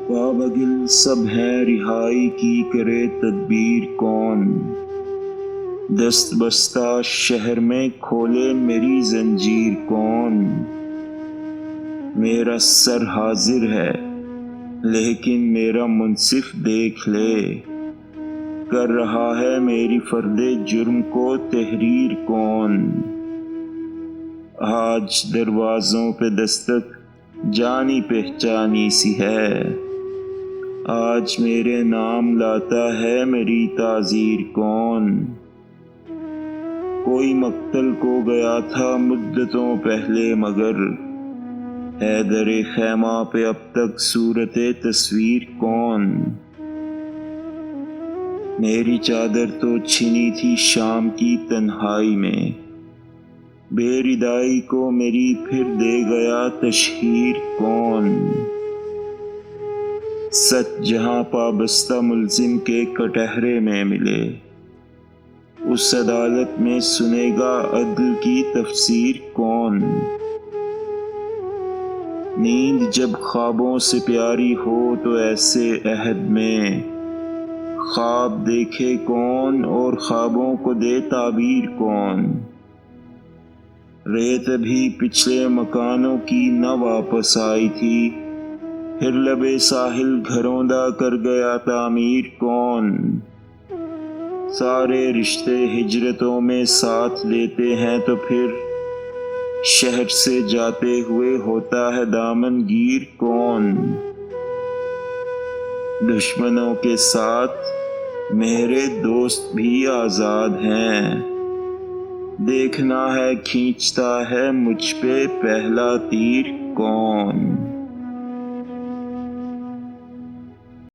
پابگل سب ہیں رہائی کی کرے تدبیر کون، دست بستہ شہر میں کھولے میری زنجیر کون۔ میرا سر حاضر ہے لیکن میرا منصف دیکھ لے، کر رہا ہے میری فرد جرم کو تحریر کون۔ آج دروازوں پہ دستک جانی پہچانی سی ہے، آج میرے نام لاتا ہے میری تعزیر کون۔ کوئی مقتل کو گیا تھا مدتوں پہلے مگر، حیدر خیمہ پہ اب تک صورت تصویر کون۔ میری چادر تو چھنی تھی شام کی تنہائی میں، بے ردائی کو میری پھر دے گیا تشہیر کون۔ سچ جہاں پابستہ ملزم کے کٹہرے میں ملے، اس عدالت میں سنے گا عدل کی تفسیر کون۔ نیند جب خوابوں سے پیاری ہو تو ایسے عہد میں، خواب دیکھے کون اور خوابوں کو دے تعبیر کون۔ ریت ابھی پچھلے مکانوں کی نہ واپس آئی تھی، پھر لبے ساحل گھروندہ کر گیا تعمیر کون۔ سارے رشتے ہجرتوں میں ساتھ لیتے ہیں تو پھر شہر سے جاتے ہوئے ہوتا ہے دامن گیر کون۔ دشمنوں کے ساتھ میرے دوست بھی آزاد ہیں، دیکھنا ہے کھینچتا ہے مجھ پہ پہلا تیر کون۔